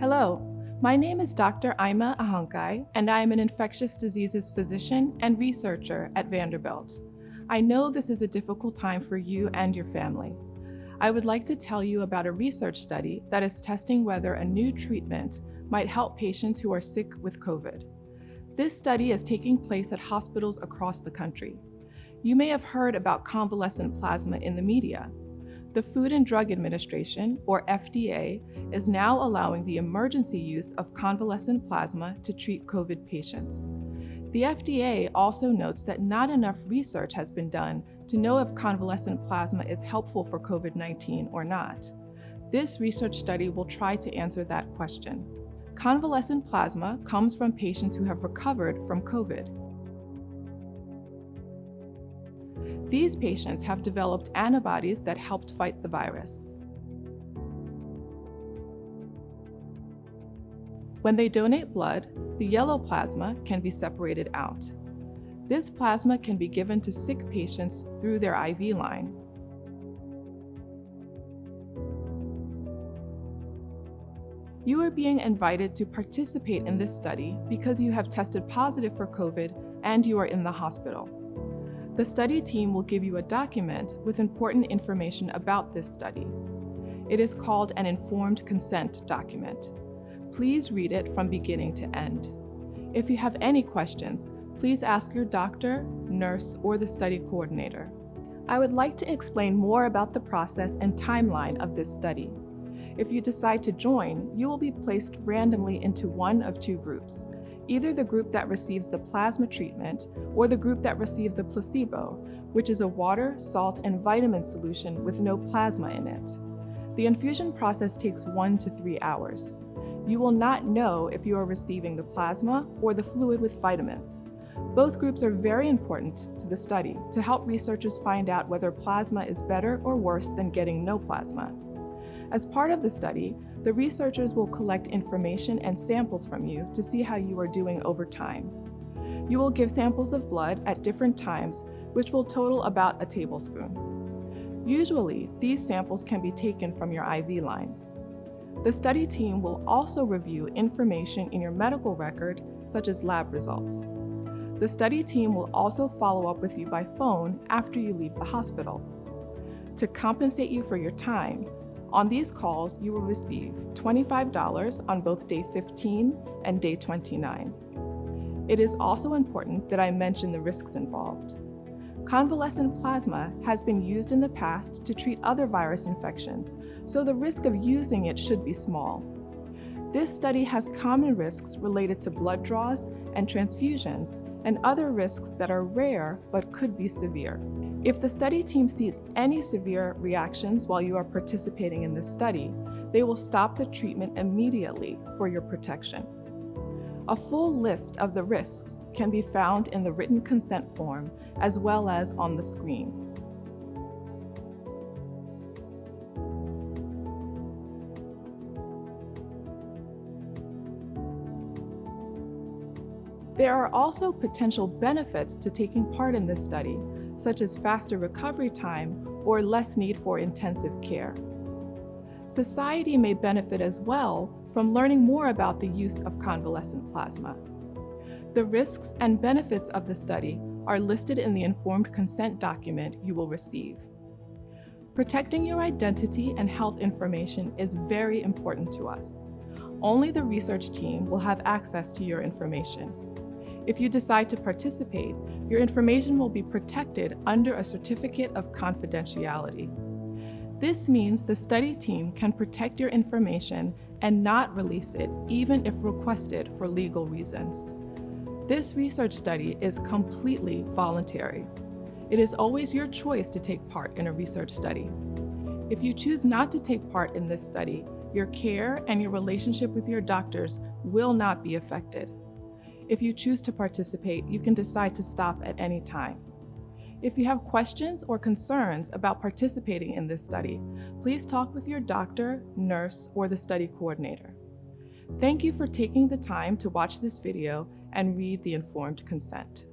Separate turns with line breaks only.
Hello, my name is Dr. Ahonkhai, and I am an infectious diseases physician and researcher at Vanderbilt. I know this is a difficult time for you and your family. I would like to tell you about a research study that is testing whether a new treatment might help patients who are sick with COVID. This study is taking place at hospitals across the country. You may have heard about convalescent plasma in the media. The Food and Drug Administration, or FDA, is now allowing the emergency use of convalescent plasma to treat COVID patients. The FDA also notes that not enough research has been done to know if convalescent plasma is helpful for COVID-19 or not. This research study will try to answer that question. Convalescent plasma comes from patients who have recovered from COVID. These patients have developed antibodies that helped fight the virus. When they donate blood, the yellow plasma can be separated out. This plasma can be given to sick patients through their IV line. You are being invited to participate in this study because you have tested positive for COVID and you are in the hospital. The study team will give you a document with important information about this study. It is called an informed consent document. Please read it from beginning to end. If you have any questions, please ask your doctor, nurse, or the study coordinator. I would like to explain more about the process and timeline of this study. If you decide to join, you will be placed randomly into one of two groups. Either the group that receives the plasma treatment or the group that receives a placebo, which is a water, salt, and vitamin solution with no plasma in it. The infusion process takes 1 to 3 hours. You will not know if you are receiving the plasma or the fluid with vitamins. Both groups are very important to the study to help researchers find out whether plasma is better or worse than getting no plasma. As part of the study, the researchers will collect information and samples from you to see how you are doing over time. You will give samples of blood at different times, which will total about a tablespoon. Usually, these samples can be taken from your IV line. The study team will also review information in your medical record, such as lab results. The study team will also follow up with you by phone after you leave the hospital. To compensate you for your time, on these calls, you will receive $25 on both day 15 and day 29. It is also important that I mention the risks involved. Convalescent plasma has been used in the past to treat other virus infections, so the risk of using it should be small. This study has common risks related to blood draws and transfusions, and other risks that are rare but could be severe. If the study team sees any severe reactions while you are participating in this study, they will stop the treatment immediately for your protection. A full list of the risks can be found in the written consent form as well as on the screen. There are also potential benefits to taking part in this study, such as faster recovery time or less need for intensive care. Society may benefit as well from learning more about the use of convalescent plasma. The risks and benefits of the study are listed in the informed consent document you will receive. Protecting your identity and health information is very important to us. Only the research team will have access to your information. If you decide to participate, your information will be protected under a certificate of confidentiality. This means the study team can protect your information and not release it, even if requested for legal reasons. This research study is completely voluntary. It is always your choice to take part in a research study. If you choose not to take part in this study, your care and your relationship with your doctors will not be affected. If you choose to participate, you can decide to stop at any time. If you have questions or concerns about participating in this study, please talk with your doctor, nurse, or the study coordinator. Thank you for taking the time to watch this video and read the informed consent.